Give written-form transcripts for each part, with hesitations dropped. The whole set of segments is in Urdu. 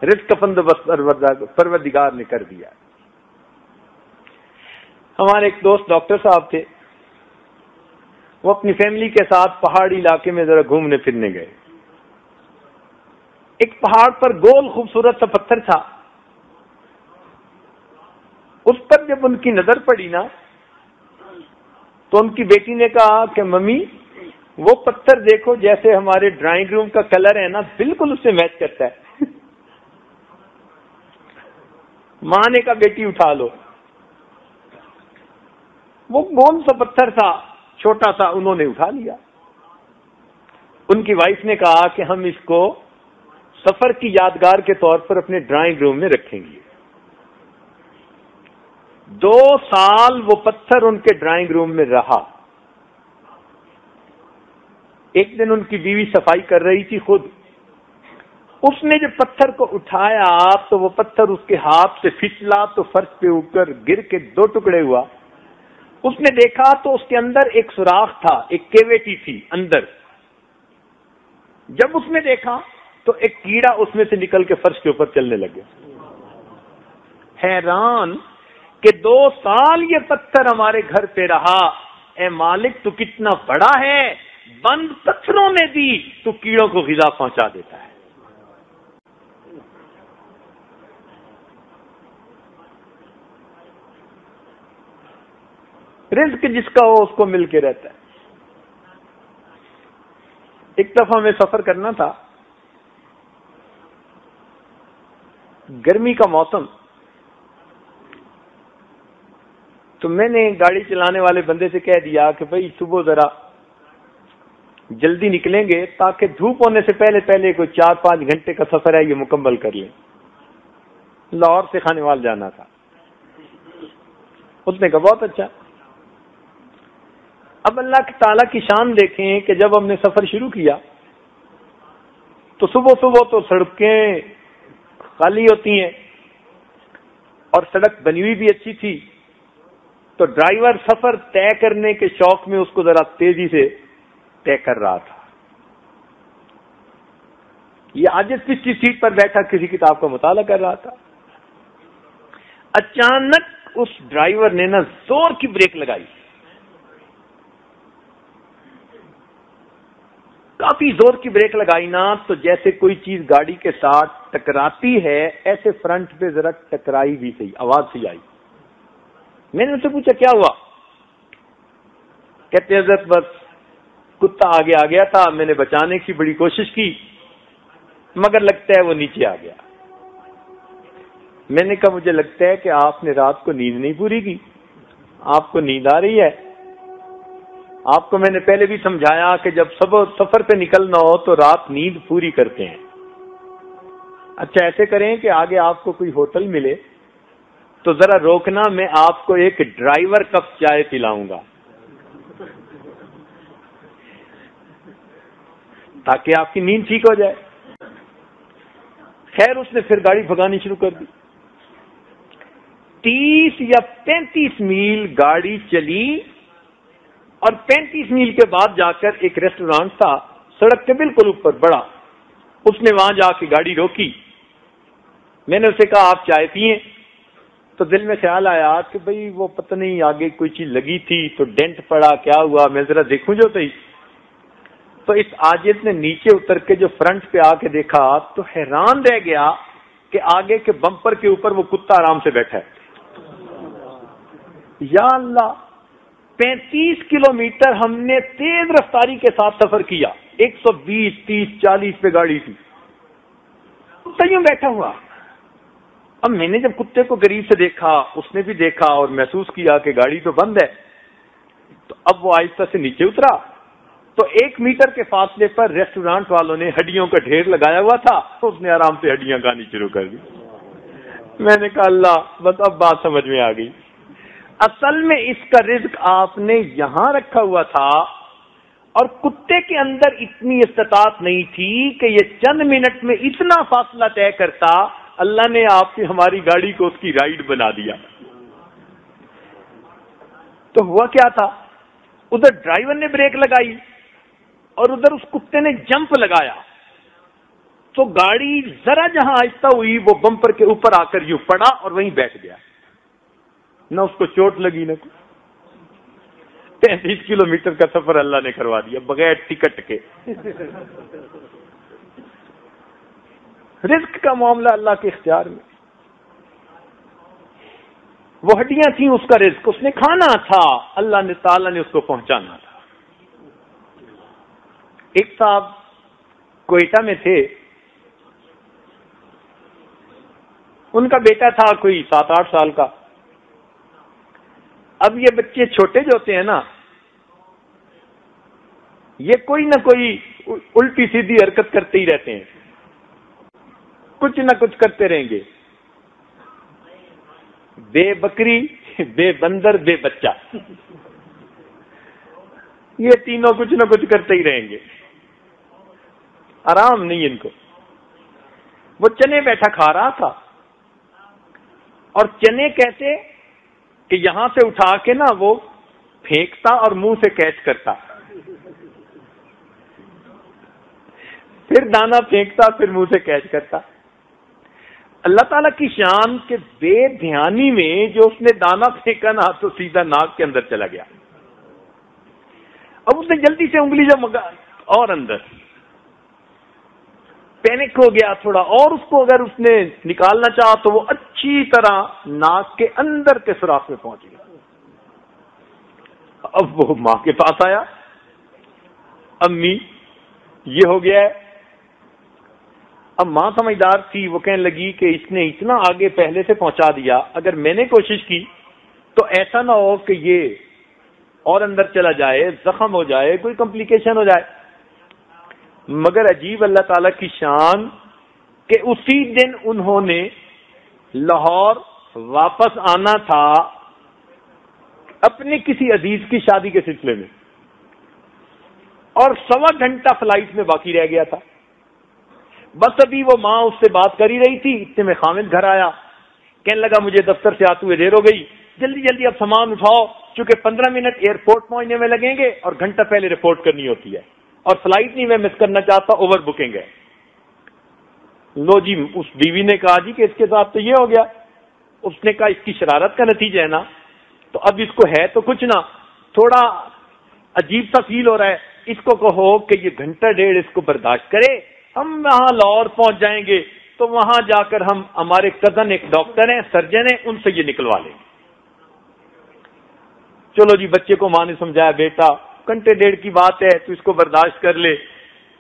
رزق کا بندوبست پروردگار نے کر دیا۔ ہمارے ایک دوست ڈاکٹر صاحب تھے، وہ اپنی فیملی کے ساتھ پہاڑی علاقے میں ذرا گھومنے پھرنے گئے۔ ایک پہاڑ پر گول خوبصورت سا پتھر تھا، اس پر جب ان کی نظر پڑی نا تو ان کی بیٹی نے کہا کہ ممی وہ پتھر دیکھو، جیسے ہمارے ڈرائنگ روم کا کلر ہے نا بالکل اس سے میچ کرتا ہے۔ ماں نے کہا بیٹی اٹھا لو۔ وہ گول سا پتھر تھا، چھوٹا سا، انہوں نے اٹھا لیا۔ ان کی وائف نے کہا کہ ہم اس کو سفر کی یادگار کے طور پر اپنے ڈرائنگ روم میں رکھیں گے۔ 2 سال وہ پتھر ان کے ڈرائنگ روم میں رہا۔ ایک دن ان کی بیوی صفائی کر رہی تھی خود، اس نے جب پتھر کو اٹھایا تو وہ پتھر اس کے ہاتھ سے پھسلا تو فرش پہ اوپر گر کے 2 ٹکڑے ہوا۔ اس نے دیکھا تو اس کے اندر ایک سوراخ تھا، ایک کیویٹی تھی اندر۔ جب اس نے دیکھا تو ایک کیڑا اس میں سے نکل کے فرش کے اوپر چلنے لگے۔ حیران کہ 2 سال یہ پتھر ہمارے گھر پہ رہا، اے مالک تو کتنا بڑا ہے، بند پتھروں میں بھی تو کیڑوں کو غذا پہنچا دیتا ہے۔ رزق جس کا ہو اس کو مل کے رہتا ہے۔ ایک دفعہ ہمیں سفر کرنا تھا، گرمی کا موسم، تو میں نے گاڑی چلانے والے بندے سے کہہ دیا کہ بھائی صبح ذرا جلدی نکلیں گے تاکہ دھوپ ہونے سے پہلے پہلے کوئی 4-5 گھنٹے کا سفر ہے یہ مکمل کر لیں۔ لاہور سے خانیوال جانا تھا۔ اس نے کہا بہت اچھا۔ اب اللہ تعالیٰ کی شان دیکھیں کہ جب ہم نے سفر شروع کیا تو صبح صبح تو سڑکیں خالی ہوتی ہیں اور سڑک بنی ہوئی بھی اچھی تھی، تو ڈرائیور سفر طے کرنے کے شوق میں اس کو ذرا تیزی سے طے کر رہا تھا۔ یہ عاجز پچھلی سیٹ پر بیٹھا کسی کتاب کا مطالعہ کر رہا تھا۔ اچانک اس ڈرائیور نے نا زور کی بریک لگائی، کافی زور کی بریک لگائی نا تو جیسے کوئی چیز گاڑی کے ساتھ ٹکراتی ہے ایسے فرنٹ پہ ذرا ٹکرائی بھی صحیح، آواز سی آئی۔ میں نے ان سے پوچھا کیا ہوا؟ کہتے حضرت بس کتا آگے آ گیا تھا، میں نے بچانے کی بڑی کوشش کی مگر لگتا ہے وہ نیچے آ گیا۔ میں نے کہا مجھے لگتا ہے کہ آپ نے رات کو نیند نہیں پوری کی، آپ کو نیند آ رہی ہے۔ آپ کو میں نے پہلے بھی سمجھایا کہ جب سفر پہ نکلنا ہو تو رات نیند پوری کرتے ہیں۔ اچھا ایسے کریں کہ آگے آپ کو کوئی ہوٹل ملے تو ذرا روکنا، میں آپ کو ایک ڈرائیور کپ چائے پلاؤں گا تاکہ آپ کی نیند ٹھیک ہو جائے۔ خیر اس نے پھر گاڑی بھگانی شروع کر دی۔ 30 یا 35 میل گاڑی چلی اور 35 میل کے بعد جا کر ایک ریسٹورانٹ تھا سڑک کے بالکل اوپر بڑا، اس نے وہاں جا کے گاڑی روکی۔ میں نے اسے کہا آپ چائے پیئیں، تو دل میں خیال آیا کہ بھئی وہ پتہ نہیں آگے کوئی چیز لگی تھی تو ڈینٹ پڑا، کیا ہوا، میں ذرا دیکھوں جو صحیح۔ تو اس عاجز نے نیچے اتر کے جو فرنٹ پہ آ کے دیکھا تو حیران رہ گیا کہ آگے کے بمپر کے اوپر وہ کتا آرام سے بیٹھا ہے۔ یا اللہ، 35 کلومیٹر ہم نے تیز رفتاری کے ساتھ سفر کیا، 120 30 40 پہ گاڑی تھی، کتا یوں بیٹھا ہوا۔ اب میں نے جب کتے کو قریب سے دیکھا، اس نے بھی دیکھا اور محسوس کیا کہ گاڑی تو بند ہے، تو اب وہ آہستہ سے نیچے اترا تو 1 میٹر کے فاصلے پر ریسٹورانٹ والوں نے ہڈیوں کا ڈھیر لگایا ہوا تھا، اس نے آرام سے ہڈیاں کھانی شروع کر دی۔ میں نے کہا اللہ، بس اب بات سمجھ میں آ گئی، اصل میں اس کا رزق آپ نے یہاں رکھا ہوا تھا اور کتے کے اندر اتنی استطاعت نہیں تھی کہ یہ چند منٹ میں اتنا فاصلہ طے کرتا۔ اللہ نے آپ کی ہماری گاڑی کو اس کی رائڈ بنا دیا۔ تو ہوا کیا تھا، ادھر ڈرائیور نے بریک لگائی اور ادھر اس کتے نے جمپ لگایا۔ تو گاڑی ذرا جہاں آہستہ ہوئی وہ بمپر کے اوپر آ کر یوں پڑا اور وہیں بیٹھ گیا. نہ اس کو چوٹ لگی نہ کچھ. 35 کلومیٹر کا سفر اللہ نے کروا دیا بغیر ٹکٹ کے. رزق کا معاملہ اللہ کے اختیار میں. وہ ہڈیاں تھیں اس کا رزق، اس نے کھانا تھا، اللہ تعالیٰ نے اس کو پہنچانا تھا. ایک صاحب کوئٹہ میں تھے، ان کا بیٹا تھا کوئی 7-8 سال کا. اب یہ بچے چھوٹے جو ہوتے ہیں نا، یہ کوئی نہ کوئی الٹی سیدھی حرکت کرتے ہی رہتے ہیں، کچھ نہ کچھ کرتے رہیں گے. بے بکری، بے بندر، بے بچہ، یہ تینوں کچھ نہ کچھ کرتے ہی رہیں گے، آرام نہیں ان کو. وہ چنے بیٹھا کھا رہا تھا اور چنے کیسے کہ یہاں سے اٹھا کے نا وہ پھینکتا اور منہ سے کیچ کرتا، پھر دانا پھینکتا پھر منہ سے کیچ کرتا. اللہ تعالیٰ کی شان کے بے دھیانی میں جو اس نے دانا پھینکا نا تو سیدھا ناک کے اندر چلا گیا. اب اس نے جلدی سے انگلی جو مگا اور اندر پینک ہو گیا تھوڑا، اور اس کو اگر اس نے نکالنا چاہا تو وہ اچھی طرح ناک کے اندر کے سوراخ میں پہنچ گیا. اب وہ ماں کے پاس آیا، امی یہ ہو گیا ہے. اب ماں سمجھدار تھی، وہ کہنے لگی کہ اس نے اتنا آگے پہلے سے پہنچا دیا، اگر میں نے کوشش کی تو ایسا نہ ہو کہ یہ اور اندر چلا جائے، زخم ہو جائے، کوئی کمپلیکیشن ہو جائے. مگر عجیب اللہ تعالیٰ کی شان کہ اسی دن انہوں نے لاہور واپس آنا تھا اپنے کسی عزیز کی شادی کے سلسلے میں، اور 1.25 گھنٹہ فلائٹ میں باقی رہ گیا تھا. بس ابھی وہ ماں اس سے بات کر ہی رہی تھی، اتنے میں خامد گھر آیا، کہنے لگا مجھے دفتر سے آتے ہوئے دیر ہو گئی، جلدی جلدی اب سامان اٹھاؤ، چونکہ 15 منٹ ایئرپورٹ پہنچنے میں لگیں گے اور گھنٹہ پہلے رپورٹ کرنی ہوتی ہے، اور فلائٹ نہیں میں مس کرنا چاہتا، اوور بکنگ ہے. لو جی، اس بیوی نے کہا جی کہ اس کے ساتھ تو یہ ہو گیا. اس نے کہا اس کی شرارت کا نتیجہ ہے نا، تو اب اس کو ہے تو کچھ نہ، تھوڑا عجیب سا فیل ہو رہا ہے، اس کو کہو کہ یہ گھنٹہ ڈیڑھ اس کو برداشت کرے، ہم وہاں لاہور پہنچ جائیں گے تو وہاں جا کر ہم ہمارے کزن ایک ڈاکٹر ہیں، سرجن ہیں، ان سے یہ نکلوا لیں گے. چلو جی، بچے کو ماں نے سمجھایا بیٹا گھنٹے ڈیڑھ کی بات ہے تو اس کو برداشت کر لے،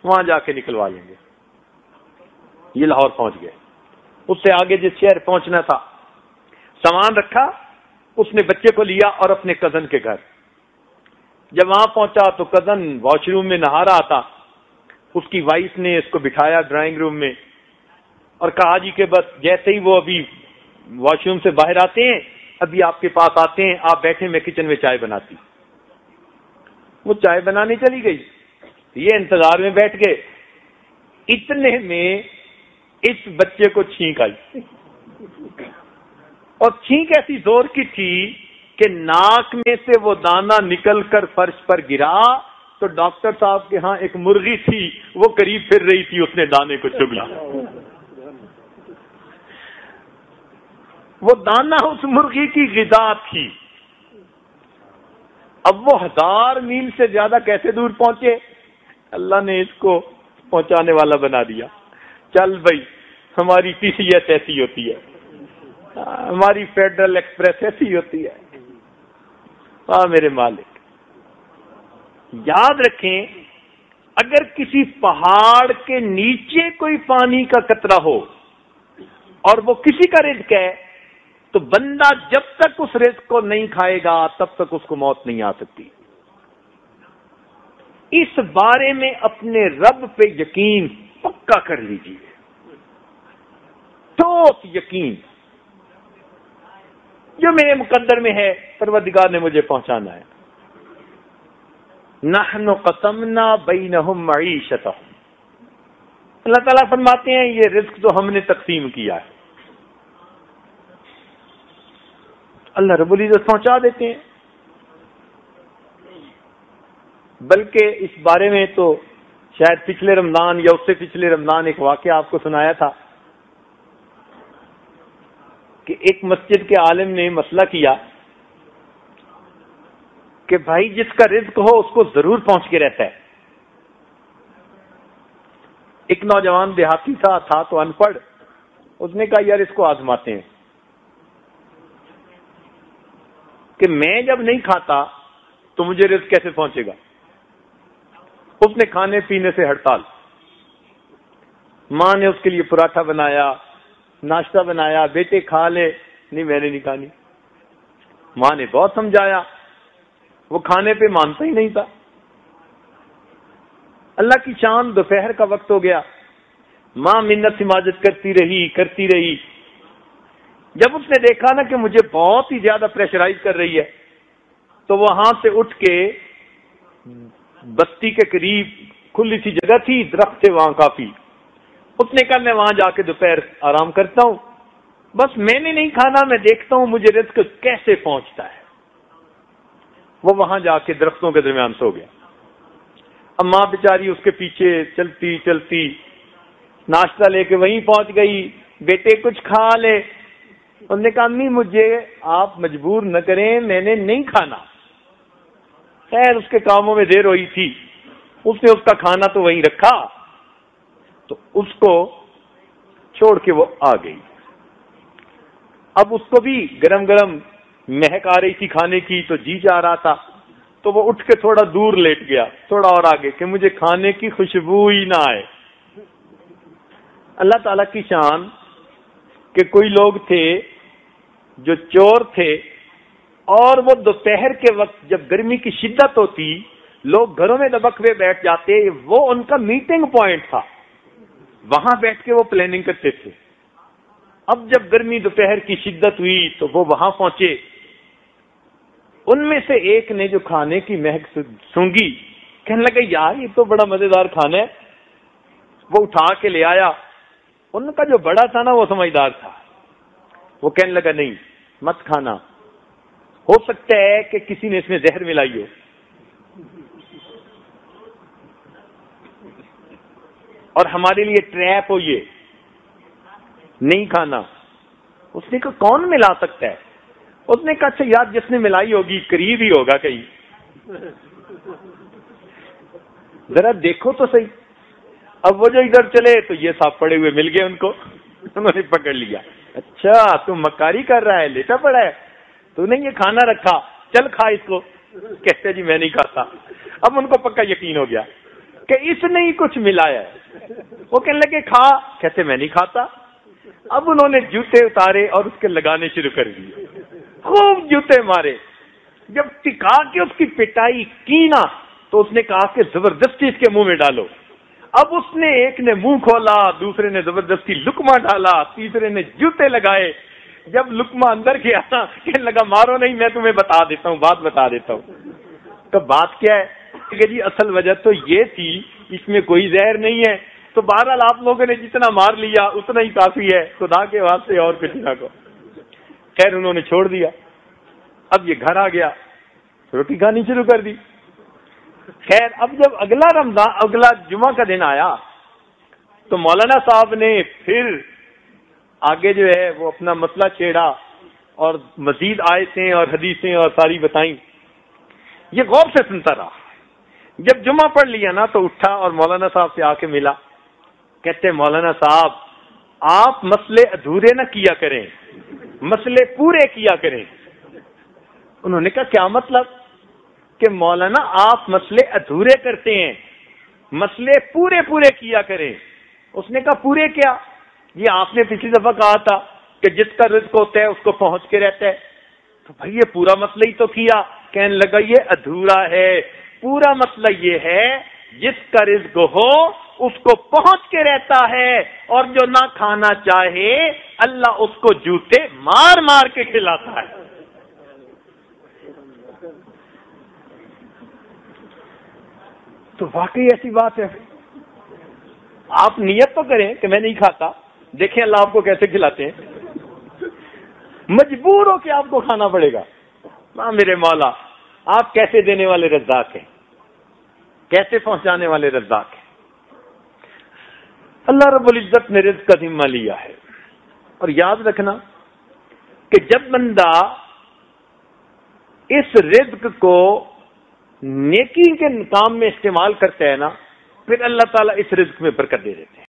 وہاں جا کے نکلوا لیں گے. یہ لاہور پہنچ گئے. اس سے آگے جس شہر پہنچنا تھا سامان رکھا، اس نے بچے کو لیا اور اپنے کزن کے گھر. جب وہاں پہنچا تو کزن واش روم میں نہا رہا تھا. اس کی وائف نے اس کو بٹھایا ڈرائنگ روم میں اور کہا جی کہ بس جیسے ہی وہ ابھی واش روم سے باہر آتے ہیں ابھی آپ کے پاس آتے ہیں، آپ بیٹھے، میں کچن میں چائے بناتی. وہ چائے بنانے چلی گئی، یہ انتظار میں بیٹھ گئے. اتنے میں اس بچے کو چھینک آئی، اور چھینک ایسی زور کی تھی کہ ناک میں سے وہ دانہ نکل کر فرش پر گرا. تو ڈاکٹر صاحب کے ہاں ایک مرغی تھی، وہ قریب پھر رہی تھی، اس نے دانے کو چگ لیا. وہ دانہ اس مرغی کی غذا تھی. اب وہ 1000 میل سے زیادہ کیسے دور پہنچے؟ اللہ نے اس کو پہنچانے والا بنا دیا. چل بھائی، ہماری ٹی سی ایس ایسی ہوتی ہے، ہماری فیڈرل ایکسپریس ایسی ہوتی ہے. ہاں میرے مالک، یاد رکھیں اگر کسی پہاڑ کے نیچے کوئی پانی کا قطرہ ہو اور وہ کسی کا رزق ہے تو بندہ جب تک اس رزق کو نہیں کھائے گا تب تک اس کو موت نہیں آ سکتی. اس بارے میں اپنے رب پہ یقین پکا کر لیجیے، ٹھوس یقین، جو میرے مقدر میں ہے پروردگار نے مجھے پہنچانا ہے. نحن قسمنا بینہم معیشتہم، اللہ تعالیٰ فرماتے ہیں یہ رزق جو ہم نے تقسیم کیا ہے اللہ رب العزت پہنچا دیتے ہیں. بلکہ اس بارے میں تو شاید پچھلے رمضان یا اس سے پچھلے رمضان ایک واقعہ آپ کو سنایا تھا کہ ایک مسجد کے عالم نے مسئلہ کیا کہ بھائی جس کا رزق ہو اس کو ضرور پہنچ کے رہتا ہے. ایک نوجوان دیہاتی تھا تو ان پڑھ. اس نے کہا یار اس کو آزماتے ہیں کہ میں جب نہیں کھاتا تو مجھے رزق کیسے پہنچے گا. اس نے کھانے پینے سے ہڑتال. ماں نے اس کے لیے پراٹھا بنایا, ناشتہ بنایا, بیٹے کھا لے. نہیں میں نے نہیں کھانی. ماں نے بہت سمجھایا, وہ کھانے پہ مانتا ہی نہیں تھا. اللہ کی شان دوپہر کا وقت ہو گیا. ماں منت سماجت کرتی رہی. جب اس نے دیکھا نا کہ مجھے بہت ہی زیادہ پریشرائز کر رہی ہے تو وہاں سے اٹھ کے بستی کے قریب کھلی سی جگہ تھی, درخت تھے وہاں کافی. اس نے کہا میں وہاں جا کے دوپہر آرام کرتا ہوں, بس میں نے نہیں کھانا, میں دیکھتا ہوں مجھے رزق کیسے پہنچتا ہے. وہ وہاں جا کے درختوں کے درمیان سو گیا. اب ماں بیچاری اس کے پیچھے چلتی ناشتہ لے کے وہیں پہنچ گئی. بیٹے کچھ کھا لے. انہوں نے کہا امی مجھے آپ مجبور نہ کریں, میں نے نہیں کھانا. خیر اس کے کاموں میں دیر ہوئی تھی, اس نے اس کا کھانا تو وہیں رکھا, تو اس کو چھوڑ کے وہ آ گئی. اب اس کو بھی گرم گرم مہک آ رہی تھی کھانے کی, تو جی چاہ رہا تھا, تو وہ اٹھ کے تھوڑا دور لیٹ گیا, تھوڑا اور آگے, کہ مجھے کھانے کی خوشبو ہی نہ آئے. اللہ تعالی کی شان کہ کوئی لوگ تھے جو چور تھے, اور وہ دوپہر کے وقت جب گرمی کی شدت ہوتی لوگ گھروں میں دبک ہوئے بیٹھ جاتے, وہ ان کا میٹنگ پوائنٹ تھا, وہاں بیٹھ کے وہ پلاننگ کرتے تھے. اب جب گرمی دوپہر کی شدت ہوئی تو وہ وہاں پہنچے. ان میں سے ایک نے جو کھانے کی مہک سونگی کہنے لگا یار یہ تو بڑا مزیدار کھانا ہے. وہ اٹھا کے لے آیا. ان کا جو بڑا تھا نا وہ سمجھدار تھا, وہ کہنے لگا نہیں مت کھانا, ہو سکتا ہے کہ کسی نے اس میں زہر ملائی ہو. اور ہمارے لیے ٹریپ ہو, یہ نہیں کھانا. اس نے کہا کون ملا سکتا ہے؟ اس نے کہا اچھا یار جس نے ملائی ہوگی قریب ہی ہوگا کہیں, ذرا دیکھو تو صحیح. اب وہ جو ادھر چلے تو یہ صاحب پڑے ہوئے مل گئے ان کو, انہوں نے پکڑ لیا. اچھا تو مکاری کر رہا ہے, لیٹا پڑا ہے, تو نے یہ کھانا رکھا, چل کھا اس کو. کہتے جی میں نہیں کھاتا. اب ان کو پکا یقین ہو گیا کہ اس نے ہی کچھ ملایا ہے. وہ کہنے لگے کھا, کہتے میں نہیں کھاتا. اب انہوں نے جوتے اتارے اور اس کے لگانے شروع کر دیے, خوب جوتے مارے. جب ٹکا کے اس کی پٹائی کی نا تو اس نے کہا کہ زبردستی اس کے منہ میں ڈالو. اب اس نے ایک نے منہ کھولا, دوسرے نے زبردستی لقمہ ڈالا, تیسرے نے جوتے لگائے. جب لقمہ اندر گیا نا کہنے لگا مارو نہیں, میں تمہیں بتا دیتا ہوں, بات بتا دیتا ہوں. تو بات کیا ہے کہ جی اصل وجہ تو یہ تھی اس میں کوئی زہر نہیں ہے. تو بہرحال آپ لوگوں نے جتنا مار لیا اتنا ہی کافی ہے, خدا کے واسطے اور کچھ نہ کو. خیر انہوں نے چھوڑ دیا. اب یہ گھر آ گیا, روٹی کھانی شروع کر دی. خیر اب جب اگلا جمعہ کا دن آیا تو مولانا صاحب نے پھر آگے جو ہے وہ اپنا مسئلہ چھیڑا اور مزید آیتیں اور حدیثیں اور ساری بتائیں. یہ غور سے سنتا رہا. جب جمعہ پڑھ لیا نا تو اٹھا اور مولانا صاحب سے آ کے ملا. کہتے مولانا صاحب آپ مسئلے ادھورے نہ کیا کریں, مسئلے پورے کیا کریں. انہوں نے کہا کیا مطلب؟ کہ مولانا آپ مسئلے ادھورے کرتے ہیں, مسئلے پورے کیا کریں. اس نے کہا پورے کیا؟ یہ آپ نے پچھلی دفعہ کہا تھا کہ جس کا رزق ہوتا ہے اس کو پہنچ کے رہتا ہے. تو بھائی یہ پورا مسئلہ ہی تو کیا. کہنے لگا یہ ادھورا ہے. پورا مسئلہ یہ ہے جس کا رزق ہو اس کو پہنچ کے رہتا ہے, اور جو نہ کھانا چاہے اللہ اس کو جوتے مار مار کے کھلاتا ہے. تو واقعی ایسی بات ہے. آپ نیت تو کریں کہ میں نہیں کھاتا, دیکھیں اللہ آپ کو کیسے کھلاتے ہیں. مجبور ہو کہ آپ کو کھانا پڑے گا. ہاں میرے مولا آپ کیسے دینے والے رزاق ہیں, کیسے پہنچانے والے رزاق ہیں. اللہ رب العزت نے رزق کا ذمہ لیا ہے. اور یاد رکھنا کہ جب بندہ اس رزق کو نیکی کے کام میں استعمال کرتا ہے نا، پھر اللہ تعالیٰ اس رزق میں برکت دے دیتے ہیں.